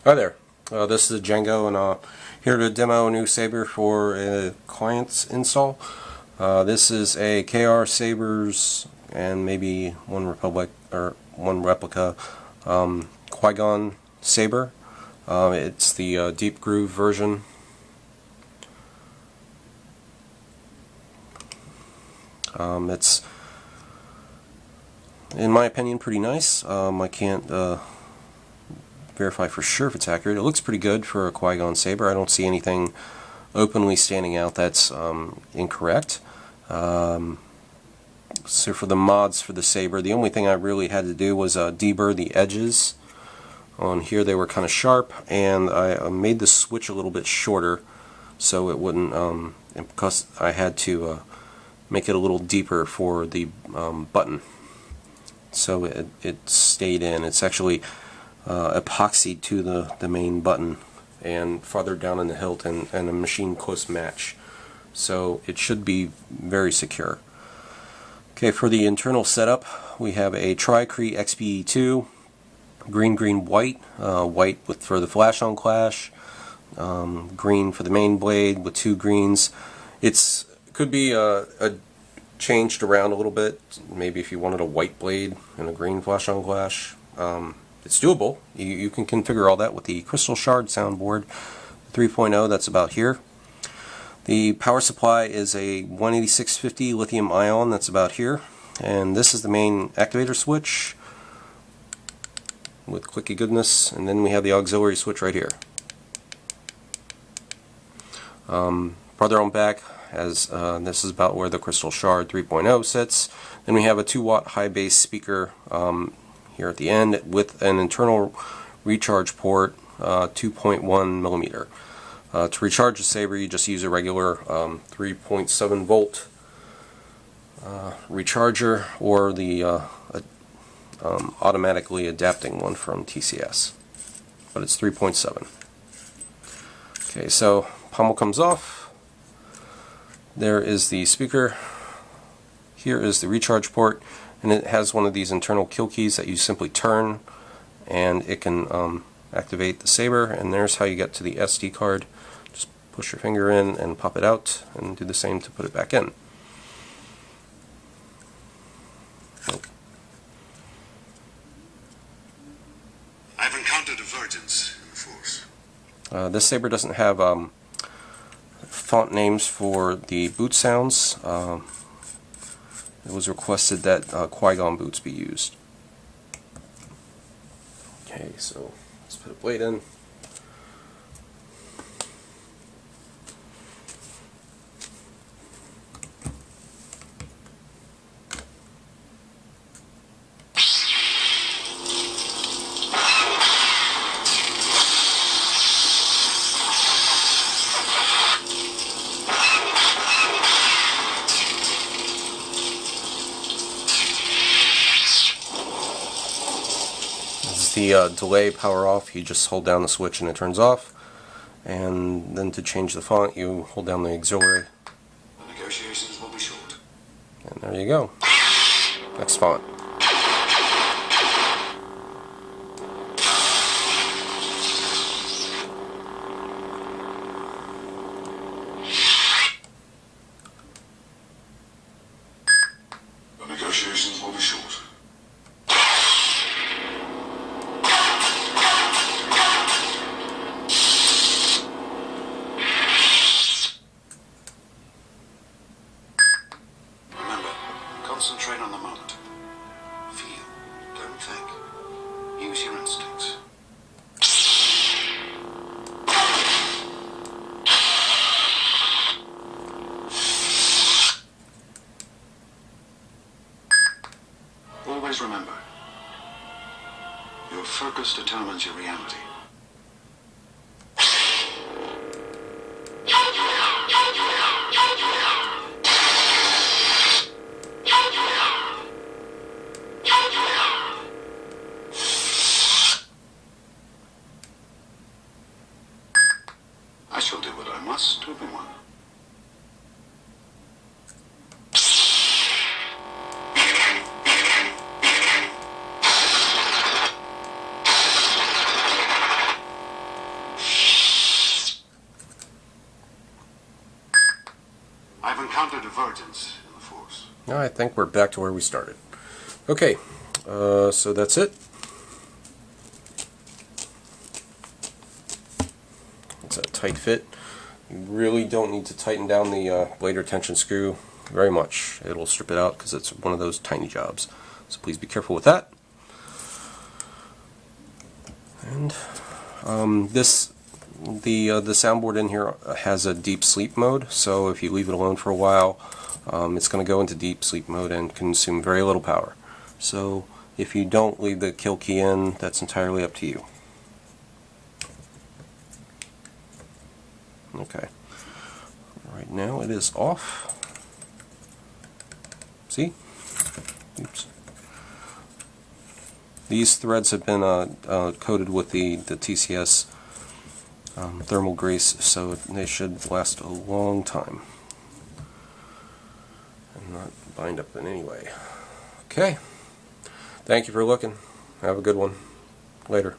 Hi there, this is Django, and here to demo a new saber for a client's install. This is a KRsabers and maybe one replica Qui-Gon saber. It's the deep groove version. It's, in my opinion, pretty nice. I can't verify for sure if it's accurate. It looks pretty good for a Qui-Gon saber. I don't see anything openly standing out that's incorrect. So for the mods for the saber, the only thing I really had to do was deburr the edges. On here they were kind of sharp, and I made the switch a little bit shorter so it wouldn't, because I had to make it a little deeper for the button, so it stayed in. It's actually epoxied to the main button and farther down in the hilt, and a machine close match, so it should be very secure. Okay, for the internal setup we have a Tri-cree XP-E2 green white, white for the flash on clash, green for the main blade with two greens. It could be changed around a little bit, maybe if you wanted a white blade and a green flash on clash. It's doable. You can configure all that with the Crystal Shard soundboard 3.0 that's about here. The power supply is a 18650 lithium ion that's about here, and this is the main activator switch with clicky goodness, and then we have the auxiliary switch right here. Farther on back, as this is about where the Crystal Shard 3.0 sits. Then we have a 2-watt high bass speaker here at the end with an internal recharge port, 2.1 millimeter. To recharge the saber, you just use a regular 3.7 volt recharger, or the automatically adapting one from TCS, but it's 3.7. Okay, so pommel comes off. There is the speaker. Here is the recharge port, and it has one of these internal kill keys that you simply turn, and it can activate the saber. And there's how you get to the SD card. Just push your finger in and pop it out, and do the same to put it back in. I've encountered divergence in the Force. This saber doesn't have font names for the boot sounds. It was requested that Qui-Gon boots be used. Okay, so let's put a blade in. The delay power off, you just hold down the switch and it turns off, and then to change the font you hold down the auxiliary. The negotiations will be short. And there you go. Next font. The negotiations will be short. Concentrate on the moment. Feel. Don't think. Use your instincts. Always remember, your focus determines your reality. I shall do what I must to everyone. divergence in the force. I think we're back to where we started. Okay, so that's it. It's a tight fit. You really don't need to tighten down the blade retention screw very much. It'll strip it out because it's one of those tiny jobs. So please be careful with that. And the soundboard in here has a deep sleep mode, so if you leave it alone for a while, it's going to go into deep sleep mode and consume very little power. So if you don't leave the kill key in, that's entirely up to you. Okay. Right now it is off. See? Oops. These threads have been coated with the TCS thermal grease, so they should last a long time and not bind up in any way. Okay. Thank you for looking. Have a good one. Later.